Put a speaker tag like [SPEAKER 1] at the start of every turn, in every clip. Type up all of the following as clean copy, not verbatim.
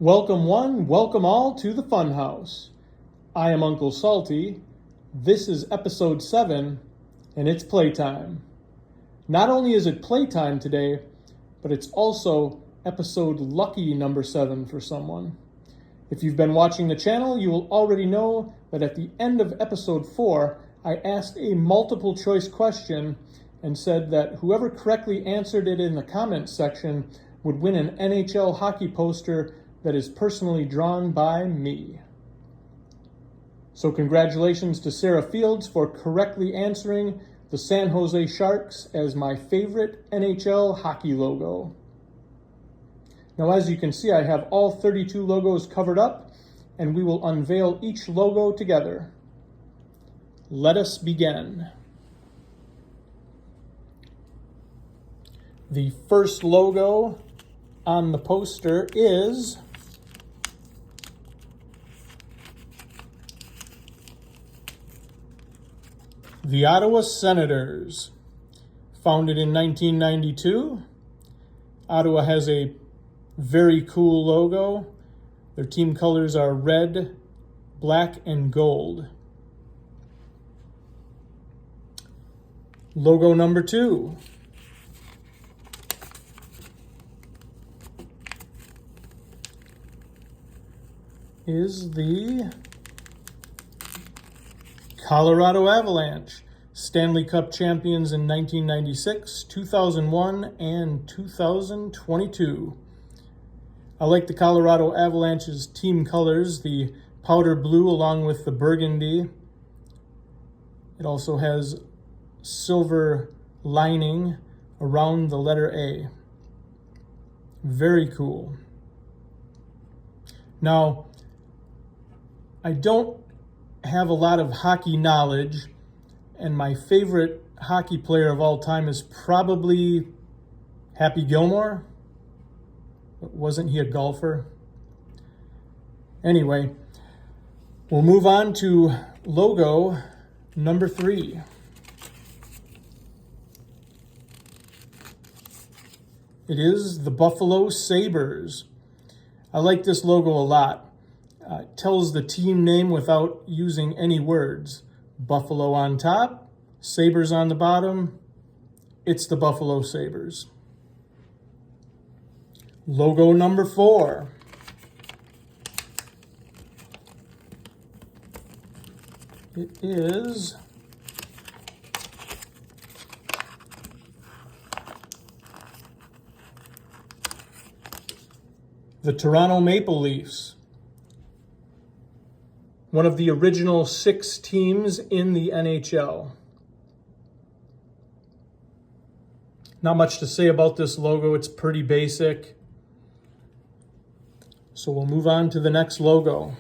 [SPEAKER 1] Welcome one, welcome all to the Funhouse. I am Uncle Salty. This is episode 7, and it's playtime. Not only is it playtime today, but it's also episode lucky number 7 for someone. If you've been watching the channel, you will already know that at the end of episode 4, I asked a multiple choice question and said that whoever correctly answered it in the comments section would win an NHL hockey poster that is personally drawn by me. So congratulations to Sarah Fields for correctly answering the San Jose Sharks as my favorite NHL hockey logo. Now, as you can see, I have all 32 logos covered up, and we will unveil each logo together. Let us begin. The first logo on the poster is the Ottawa Senators. Founded in 1992, Ottawa has a very cool logo. Their team colors are red, black, and gold. Logo number 2. Is the Colorado Avalanche, Stanley Cup champions in 1996, 2001, and 2022. I like the Colorado Avalanche's team colors, the powder blue along with the burgundy. It also has silver lining around the letter A. Very cool. Now, I don't have a lot of hockey knowledge, and my favorite hockey player of all time is probably Happy Gilmore. Wasn't he a golfer? Anyway, we'll move on to logo number 3. It is the Buffalo Sabres. I like this logo a lot. It tells the team name without using any words. Buffalo on top, Sabres on the bottom. It's the Buffalo Sabres. Logo number 4. It is the Toronto Maple Leafs. One of the original 6 teams in the NHL. Not much to say about this logo. It's pretty basic. So we'll move on to the next logo.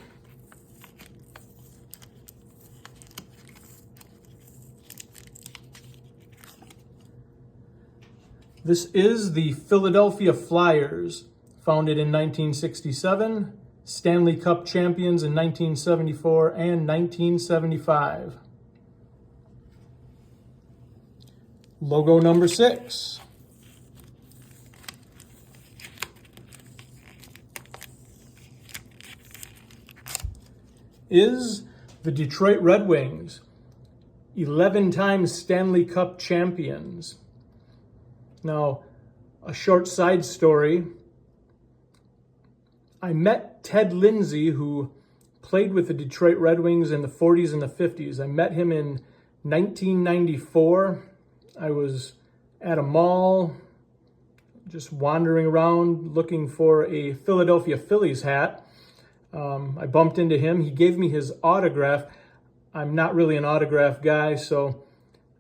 [SPEAKER 1] This is the Philadelphia Flyers, founded in 1967. Stanley Cup champions in 1974 and 1975. Logo number 6. Is the Detroit Red Wings, 11-time Stanley Cup champions. Now, a short side story. I met Ted Lindsay, who played with the Detroit Red Wings in the 40s and the 50s. I met him in 1994. I was at a mall, just wandering around looking for a Philadelphia Phillies hat. I bumped into him. He gave me his autograph. I'm not really an autograph guy, so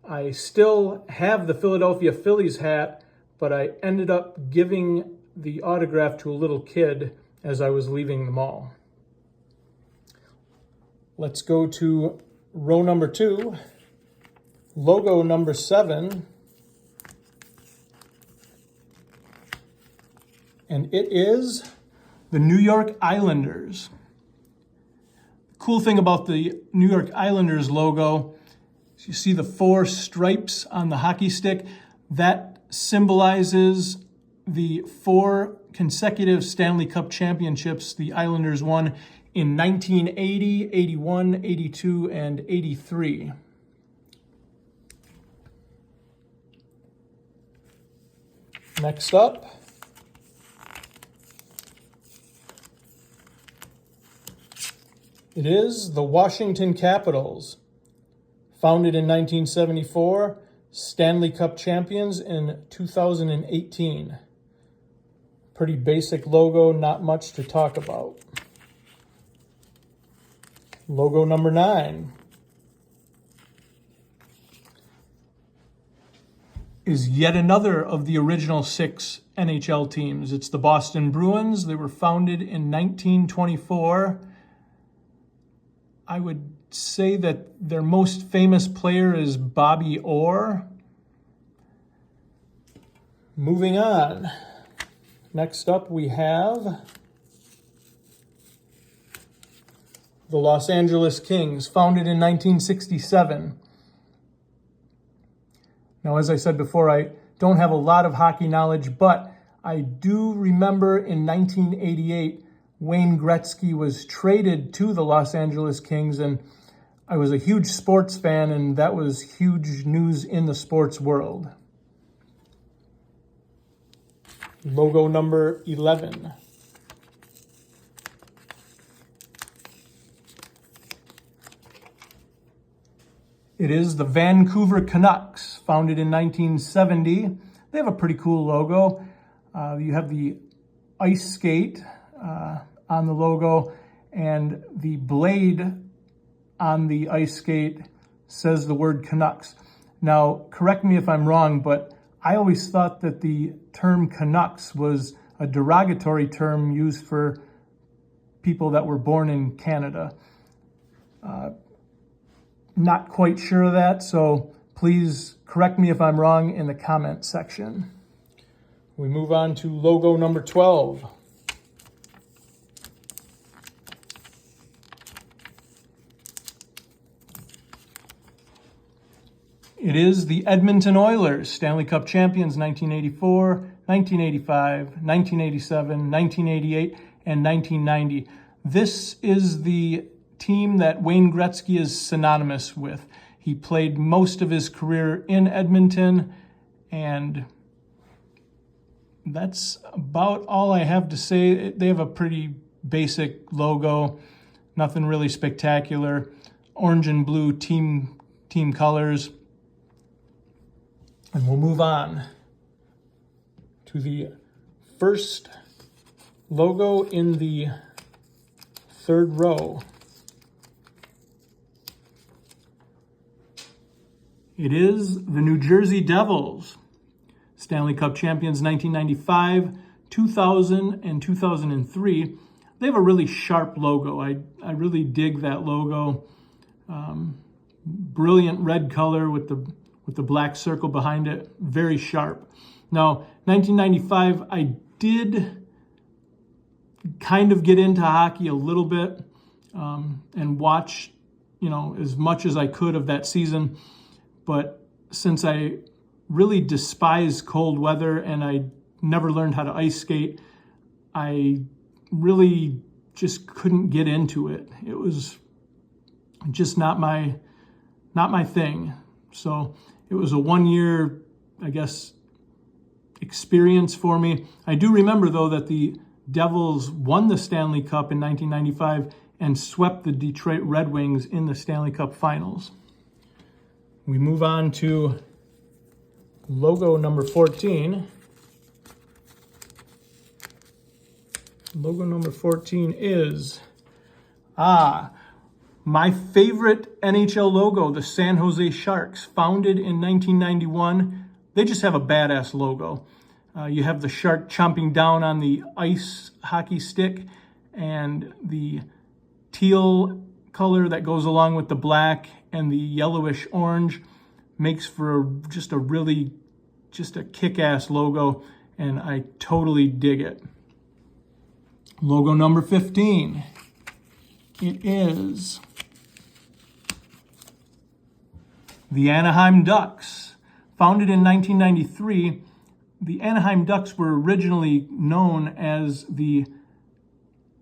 [SPEAKER 1] I still have the Philadelphia Phillies hat, but I ended up giving the autograph to a little kid as I was leaving the mall. Let's go to row number 2, logo number 7, and it is the New York Islanders. The cool thing about the New York Islanders logo is you see the 4 stripes on the hockey stick. That symbolizes the 4 consecutive Stanley Cup championships the Islanders won in 1980, 81, 82, and 83. Next up, it is the Washington Capitals. Founded in 1974, Stanley Cup champions in 2018. Pretty basic logo, not much to talk about. Logo number 9 is yet another of the original 6 NHL teams. It's the Boston Bruins. They were founded in 1924. I would say that their most famous player is Bobby Orr. Moving on. Next up we have the Los Angeles Kings, founded in 1967. Now, as I said before, I don't have a lot of hockey knowledge, but I do remember in 1988, Wayne Gretzky was traded to the Los Angeles Kings, and I was a huge sports fan, and that was huge news in the sports world. Logo number 11. It is the Vancouver Canucks, founded in 1970. They have a pretty cool logo. You have the ice skate on the logo, and the blade on the ice skate says the word Canucks. Now, correct me if I'm wrong, but I always thought that the term Canucks was a derogatory term used for people that were born in Canada. Not quite sure of that, so please correct me if I'm wrong in the comment section. We move on to logo number 12. It is the Edmonton Oilers, Stanley Cup champions 1984, 1985, 1987, 1988, and 1990. This is the team that Wayne Gretzky is synonymous with. He played most of his career in Edmonton, and that's about all I have to say. They have a pretty basic logo, nothing really spectacular. Orange and blue team colors. And we'll move on to the first logo in the third row. It is the New Jersey Devils, Stanley Cup champions 1995, 2000, and 2003. They have a really sharp logo. I really dig that logo. Brilliant red color with the black circle behind it, very sharp. Now, 1995, I did kind of get into hockey a little bit and watch, as much as I could of that season. But since I really despise cold weather and I never learned how to ice skate, I really just couldn't get into it. It was just not my thing. So it was a 1-year, I guess, experience for me. I do remember, though, that the Devils won the Stanley Cup in 1995 and swept the Detroit Red Wings in the Stanley Cup Finals. We move on to logo number 14. Logo number 14 is, my favorite NHL logo, the San Jose Sharks, founded in 1991. They just have a badass logo. You have the shark chomping down on the ice hockey stick, and the teal color that goes along with the black and the yellowish orange makes for just a kick-ass logo, and I totally dig it. Logo number 15. It is the Anaheim Ducks. Founded in 1993, the Anaheim Ducks were originally known as the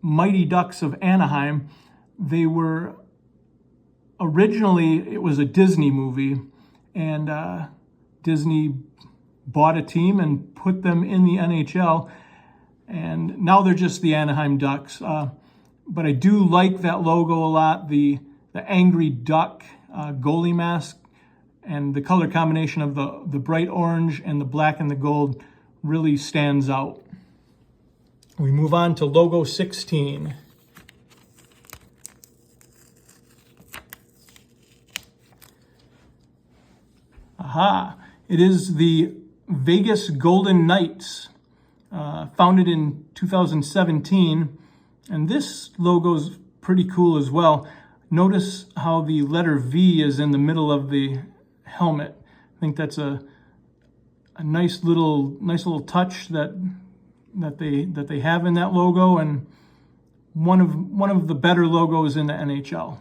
[SPEAKER 1] Mighty Ducks of Anaheim. They were originally, it was a Disney movie, and Disney bought a team and put them in the NHL, and now they're just the Anaheim Ducks. But I do like that logo a lot, the angry duck goalie mask, and the color combination of the bright orange and the black and the gold really stands out. We move on to logo 16. Aha! It is the Vegas Golden Knights, founded in 2017. And this logo is pretty cool as well. Notice how the letter V is in the middle of the helmet. I think that's a nice little touch that they have in that logo, and one of the better logos in the NHL.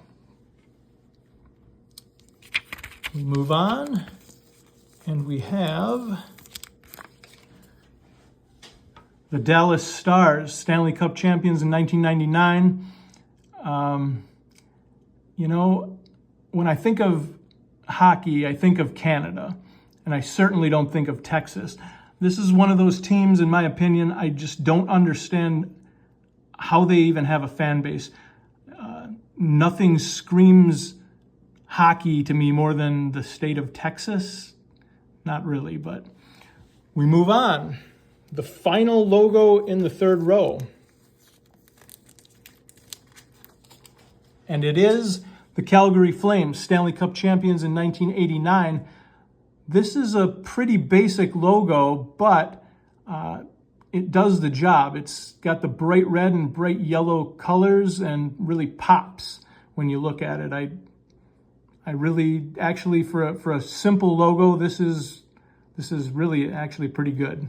[SPEAKER 1] We move on, and we have the Dallas Stars, Stanley Cup champions in 1999. When I think of hockey, I think of Canada, and I certainly don't think of Texas. This is one of those teams, in my opinion, I just don't understand how they even have a fan base. Nothing screams hockey to me more than the state of Texas. Not really, but we move on. The final logo in the third row. And it is the Calgary Flames, Stanley Cup champions in 1989. This is a pretty basic logo, but it does the job. It's got the bright red and bright yellow colors and really pops when you look at it. I really, actually, for a simple logo, this is really actually pretty good.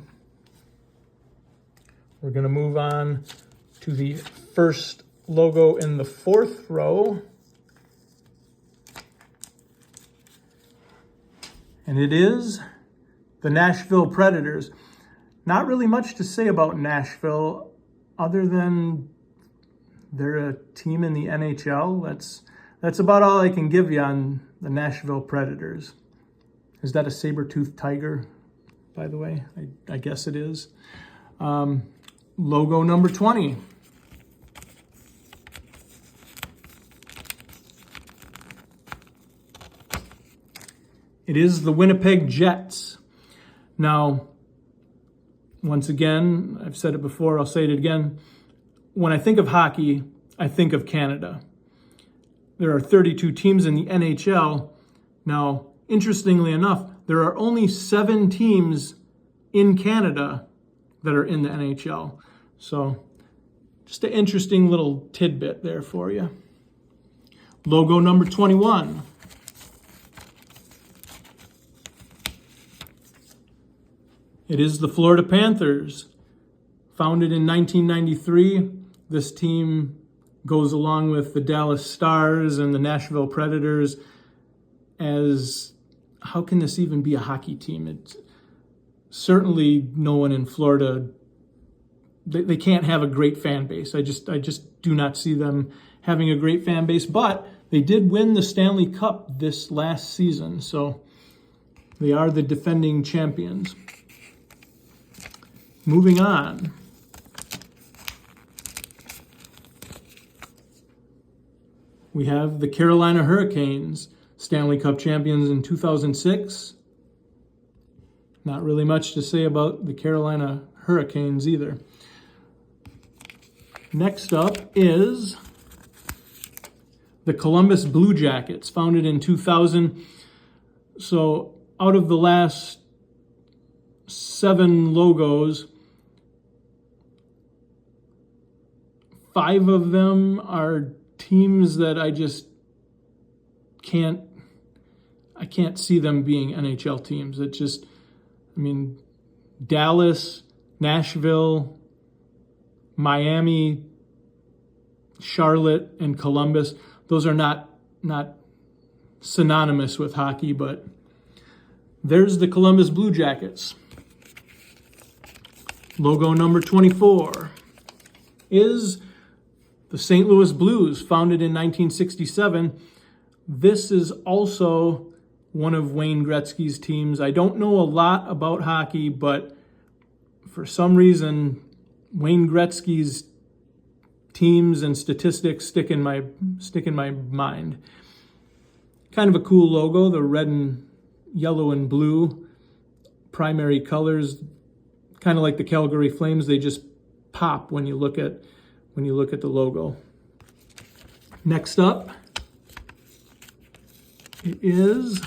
[SPEAKER 1] We're going to move on to the first logo in the fourth row. And it is the Nashville Predators. Not really much to say about Nashville other than they're a team in the NHL. That's about all I can give you on the Nashville Predators. Is that a saber-toothed tiger, by the way? I guess it is. Logo number 20. It is the Winnipeg Jets. Now, once again, I've said it before, I'll say it again. When I think of hockey, I think of Canada. There are 32 teams in the NHL. Now, interestingly enough, there are only 7 teams in Canada that are in the NHL. So, just an interesting little tidbit there for you. Logo number 21. It is the Florida Panthers. Founded in 1993, this team goes along with the Dallas Stars and the Nashville Predators as, how can this even be a hockey team? It's certainly no one in Florida, they can't have a great fan base. I just do not see them having a great fan base, but they did win the Stanley Cup this last season, so they are the defending champions. Moving on. We have the Carolina Hurricanes, Stanley Cup champions in 2006. Not really much to say about the Carolina Hurricanes either. Next up is the Columbus Blue Jackets, founded in 2000. So out of the last 7 logos, 5 of them are teams that I can't see them being NHL teams. It just, Dallas, Nashville, Miami, Charlotte, and Columbus, those are not synonymous with hockey, but there's the Columbus Blue Jackets. Logo number 24 is the St. Louis Blues, founded in 1967. This is also one of Wayne Gretzky's teams. I don't know a lot about hockey, but for some reason, Wayne Gretzky's teams and statistics stick in my mind. Kind of a cool logo, the red and yellow and blue primary colors, kind of like the Calgary Flames. They just pop when you look at the logo. Next up, it is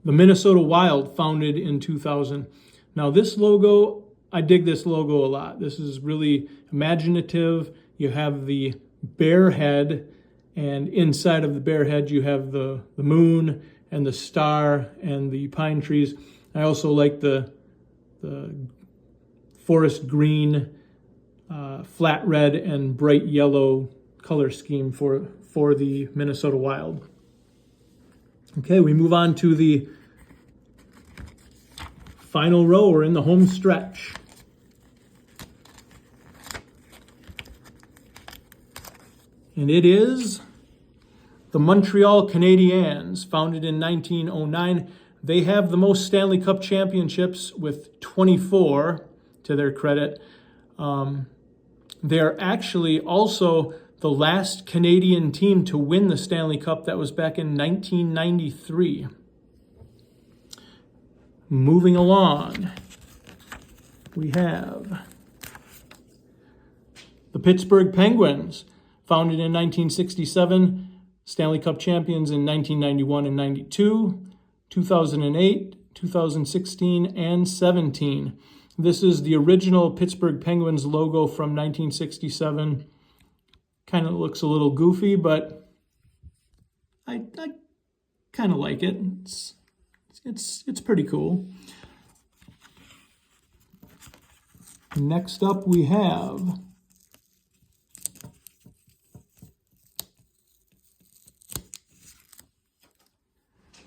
[SPEAKER 1] the Minnesota Wild, founded in 2000. Now this logo, I dig this logo a lot. This is really imaginative. You have the bear head, and inside of the bear head you have the moon and the star and the pine trees. I also like the forest green, flat red, and bright yellow color scheme for the Minnesota Wild. Okay, we move on to the final row. We're in the home stretch. And it is the Montreal Canadiens, founded in 1909. They have the most Stanley Cup championships with 24 to their credit. They're actually also the last Canadian team to win the Stanley Cup. That was back in 1993. Moving along, we have the Pittsburgh Penguins, founded in 1967, Stanley Cup champions in 1991 and 92, 2008, 2016, and 17. This is the original Pittsburgh Penguins logo from 1967. Kind of looks a little goofy, but I kind of like it. It's pretty cool. Next up, we have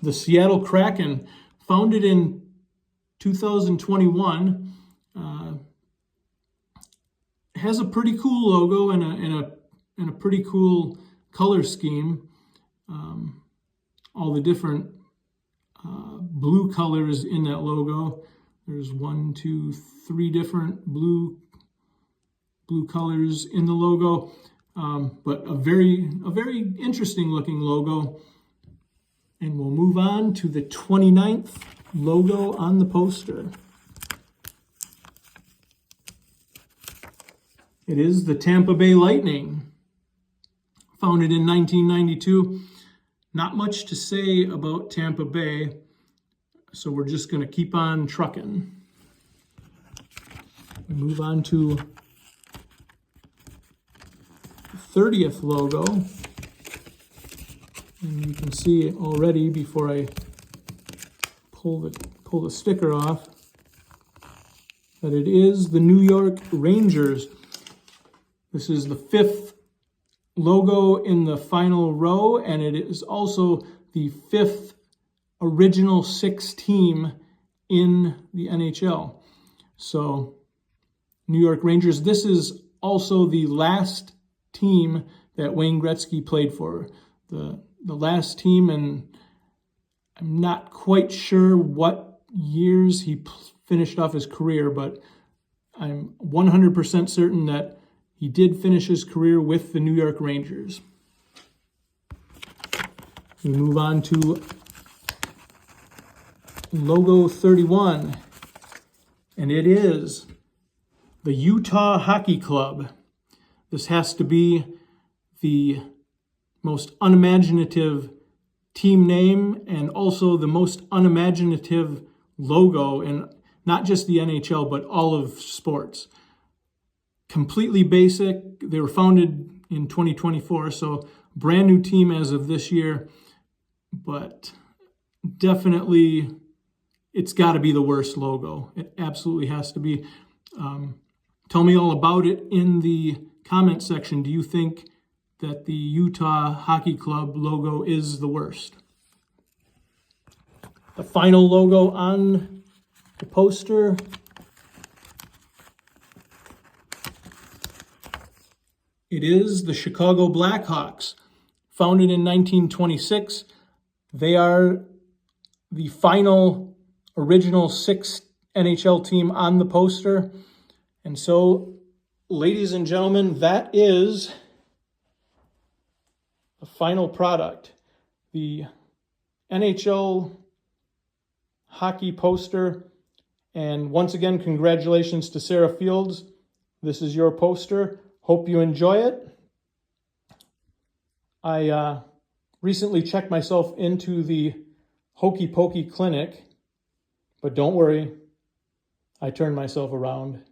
[SPEAKER 1] the Seattle Kraken, founded in 2021. Has a pretty cool logo and a pretty cool color scheme. All the different blue colors in that logo. There's 3 different blue colors in the logo, but a very interesting looking logo. And we'll move on to the 29th logo on the poster. It is the Tampa Bay Lightning, founded in 1992. Not much to say about Tampa Bay, so we're just going to keep on trucking. We move on to the 30th logo. And you can see it already before I pull the sticker off that it is the New York Rangers. This is the 5th logo in the final row, and it is also the 5th original 6 team in the NHL. So, New York Rangers. This is also the last team that Wayne Gretzky played for. The last team, and I'm not quite sure what years he finished off his career, but I'm 100% certain that he did finish his career with the New York Rangers. We move on to logo 31, and it is the Utah Hockey Club. This has to be the most unimaginative team name and also the most unimaginative logo in not just the NHL, but all of sports. Completely basic. They were founded in 2024, so brand new team as of this year, but definitely it's got to be the worst logo. It absolutely has to be. Tell me all about it in the comment section. Do you think that the Utah Hockey Club logo is the worst? The final logo on the poster. It is the Chicago Blackhawks. Founded in 1926, they are the final original 6 NHL team on the poster. And so, ladies and gentlemen, that is the final product. The NHL hockey poster. And once again, congratulations to Sarah Fields. This is your poster. Hope you enjoy it. I recently checked myself into the Hokey Pokey Clinic, but don't worry, I turned myself around.